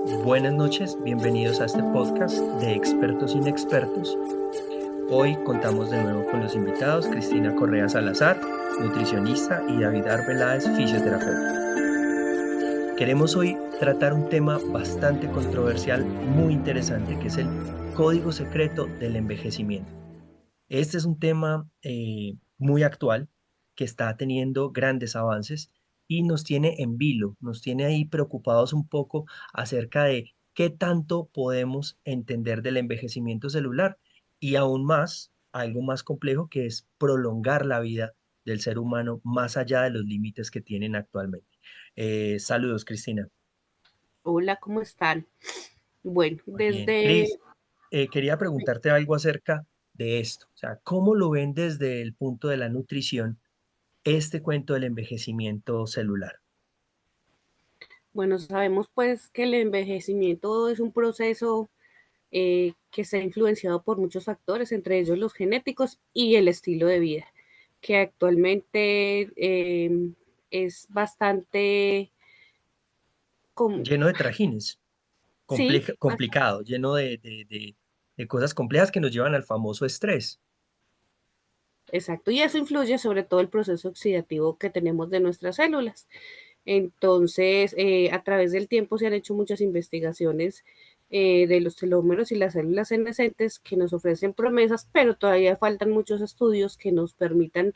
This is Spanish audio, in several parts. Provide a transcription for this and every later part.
Buenas noches, bienvenidos a este podcast de Expertos Inexpertos. Hoy contamos de nuevo con los invitados Cristina Correa Salazar, nutricionista, y David Arbeláez, fisioterapeuta. Queremos hoy tratar un tema bastante controversial, muy interesante, que es el código secreto del envejecimiento. Este es un tema muy actual que está teniendo grandes avances y nos tiene en vilo, nos tiene ahí preocupados un poco acerca de qué tanto podemos entender del envejecimiento celular y aún más, algo más complejo que es prolongar la vida del ser humano más allá de los límites que tienen actualmente. Saludos, Cristina. Hola, ¿cómo están? Bueno, Muy bien. Cris, quería preguntarte algo acerca de esto. O sea, ¿cómo lo ven desde el punto de la nutrición este cuento del envejecimiento celular? sabemos pues que el envejecimiento es un proceso que está influenciado por muchos factores, entre ellos los genéticos y el estilo de vida, que actualmente es bastante, Lleno de trajines, sí, complicado, lleno de cosas complejas que nos llevan al famoso estrés. exacto, y eso influye sobre todo el proceso oxidativo que tenemos de nuestras células. Entonces, a través del tiempo se han hecho muchas investigaciones de los telómeros y las células senescentes que nos ofrecen promesas, pero todavía faltan muchos estudios que nos permitan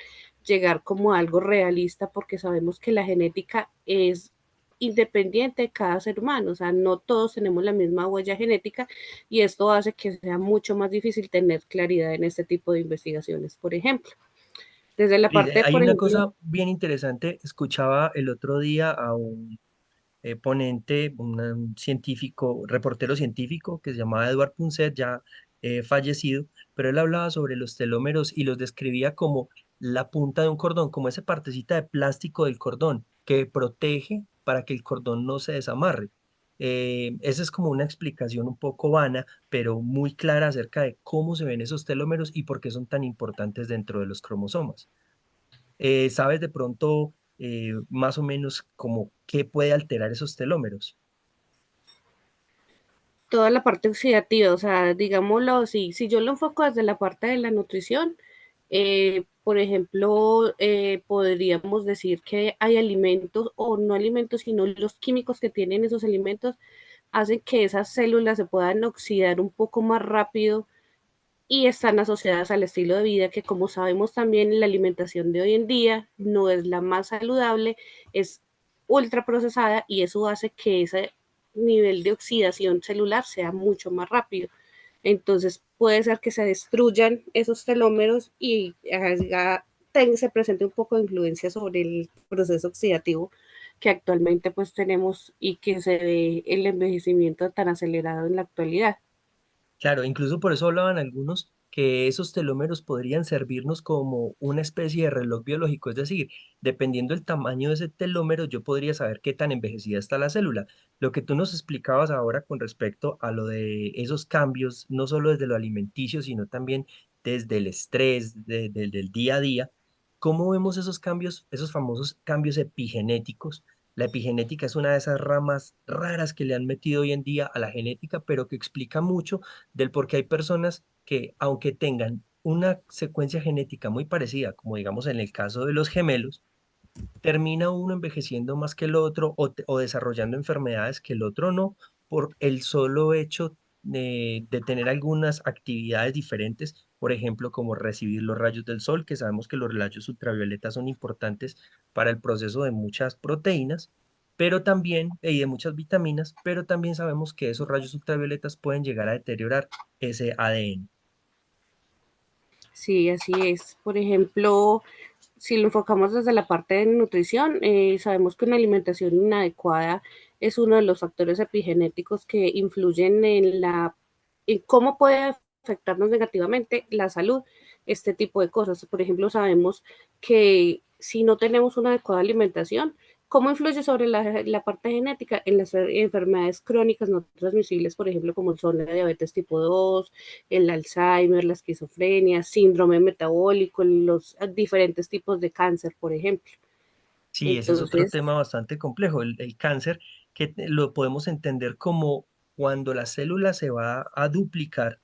llegar como a algo realista, porque sabemos que la genética es independiente de cada ser humano, o sea, no todos tenemos la misma huella genética y esto hace que sea mucho más difícil tener claridad en este tipo de investigaciones, por ejemplo. Desde la Cris, parte, hay por una ejemplo, cosa bien interesante. Escuchaba el otro día a un ponente, un científico, reportero científico que se llamaba Edward Punset, ya fallecido, pero él hablaba sobre los telómeros y los describía como la punta de un cordón, como esa partecita de plástico del cordón que protege para que el cordón no se desamarre. Esa es como una explicación un poco vana, pero muy clara acerca de cómo se ven esos telómeros y por qué son tan importantes dentro de los cromosomas. ¿Sabes de pronto más o menos como qué puede alterar esos telómeros? toda la parte oxidativa, o sea, digámoslo así, si yo lo enfoco desde la parte de la nutrición, por ejemplo, podríamos decir que hay alimentos o no alimentos, sino los químicos que tienen esos alimentos hacen que esas células se puedan oxidar un poco más rápido y están asociadas al estilo de vida que, como sabemos también, la alimentación de hoy en día no es la más saludable, es ultra procesada y eso hace que ese nivel de oxidación celular sea mucho más rápido. Entonces puede ser que se destruyan esos telómeros y se presente un poco de influencia sobre el proceso oxidativo que actualmente pues tenemos y que se ve el envejecimiento tan acelerado en la actualidad. Claro, incluso por eso hablaban algunos que esos telómeros podrían servirnos como una especie de reloj biológico, es decir, dependiendo del tamaño de ese telómero, yo podría saber qué tan envejecida está la célula. Lo que tú nos explicabas ahora con respecto a lo de esos cambios, no solo desde lo alimenticio, sino también desde el estrés, del día a día, ¿cómo vemos esos cambios, esos famosos cambios epigenéticos? La epigenética es una de esas ramas raras que le han metido hoy en día a la genética, pero que explica mucho del por qué hay personas que, aunque tengan una secuencia genética muy parecida, como digamos en el caso de los gemelos, termina uno envejeciendo más que el otro o desarrollando enfermedades que el otro no, por el solo hecho de tener algunas actividades diferentes, por ejemplo, como recibir los rayos del sol, que sabemos que los rayos ultravioletas son importantes para el proceso de muchas proteínas, pero también, y de muchas vitaminas, pero también sabemos que esos rayos ultravioletas pueden llegar a deteriorar ese ADN. Sí, así es. Por ejemplo, si lo enfocamos desde la parte de nutrición, sabemos que una alimentación inadecuada es uno de los factores epigenéticos que influyen en cómo puede afectarnos negativamente la salud, este tipo de cosas. Por ejemplo, sabemos que si no tenemos una adecuada alimentación, ¿cómo influye sobre la parte genética en las enfermedades crónicas no transmisibles, por ejemplo, como son la diabetes tipo 2, el Alzheimer, la esquizofrenia, síndrome metabólico, los diferentes tipos de cáncer, por ejemplo? Sí, ese es otro Entonces, tema bastante complejo, el cáncer, que lo podemos entender como cuando la célula se va a duplicar,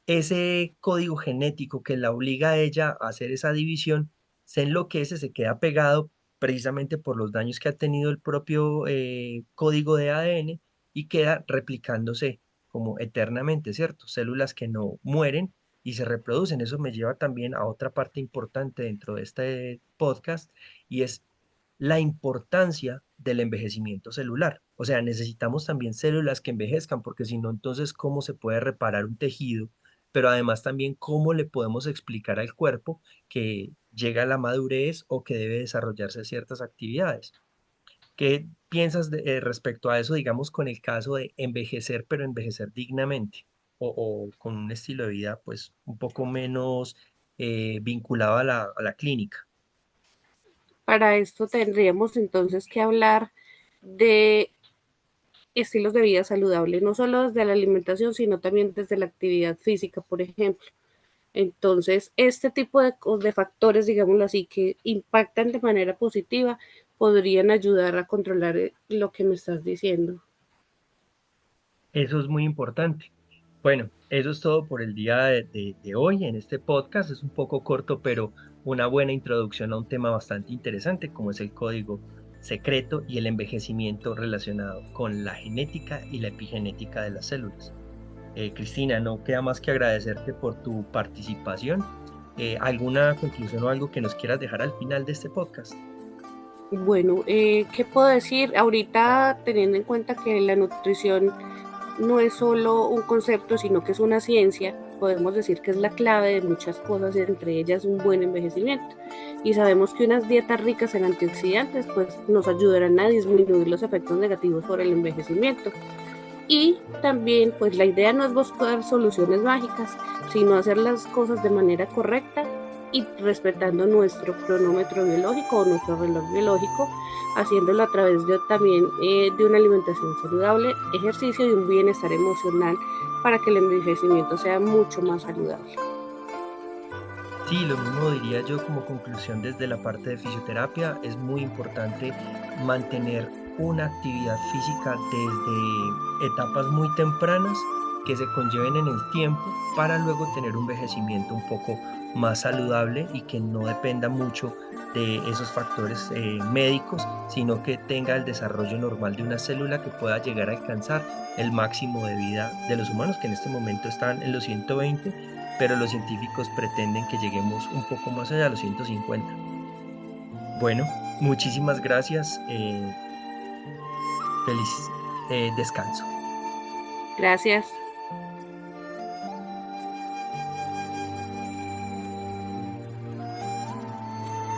ese código genético que la obliga a ella a hacer esa división se enloquece, se queda pegado precisamente por los daños que ha tenido el propio código de ADN y queda replicándose como eternamente, ¿cierto? Células que no mueren y se reproducen. Eso me lleva también a otra parte importante dentro de este podcast y es la importancia del envejecimiento celular. O sea, necesitamos también células que envejezcan, porque si no, entonces, ¿cómo se puede reparar un tejido? Pero además también, ¿cómo le podemos explicar al cuerpo que llega a la madurez o que debe desarrollarse ciertas actividades? ¿Qué piensas respecto a eso, digamos, con el caso de envejecer, pero envejecer dignamente? O con un estilo de vida, pues, un poco menos vinculado a la clínica. para esto tendríamos entonces que hablar de estilos de vida saludable, no solo desde la alimentación, sino también desde la actividad física, por ejemplo. Entonces, este tipo de factores, digámoslo así, que impactan de manera positiva, podrían ayudar a controlar lo que me estás diciendo. Eso es muy importante. Bueno, eso es todo por el día de hoy en este podcast. Es un poco corto, pero una buena introducción a un tema bastante interesante como es el código secreto y el envejecimiento relacionado con la genética y la epigenética de las células. Cristina, no queda más que agradecerte por tu participación. ¿Alguna conclusión o algo que nos quieras dejar al final de este podcast? Bueno, ¿qué puedo decir? Ahorita, teniendo en cuenta que la nutrición no es solo un concepto, sino que es una ciencia, podemos decir que es la clave de muchas cosas, entre ellas un buen envejecimiento. Y sabemos que unas dietas ricas en antioxidantes pues nos ayudarán a disminuir los efectos negativos sobre el envejecimiento. Y también pues la idea no es buscar soluciones mágicas, sino hacer las cosas de manera correcta y respetando nuestro cronómetro biológico o nuestro reloj biológico, haciéndolo a través de también de una alimentación saludable, ejercicio y un bienestar emocional para que el envejecimiento sea mucho más saludable. Sí, lo mismo diría yo como conclusión desde la parte de fisioterapia. Es muy importante mantener una actividad física desde etapas muy tempranas que se conlleven en el tiempo para luego tener un envejecimiento un poco más saludable y que no dependa mucho de esos factores médicos, sino que tenga el desarrollo normal de una célula que pueda llegar a alcanzar el máximo de vida de los humanos, que en este momento están en los 120, pero los científicos pretenden que lleguemos un poco más allá, a los 150. Bueno, muchísimas gracias. Feliz descanso. Gracias.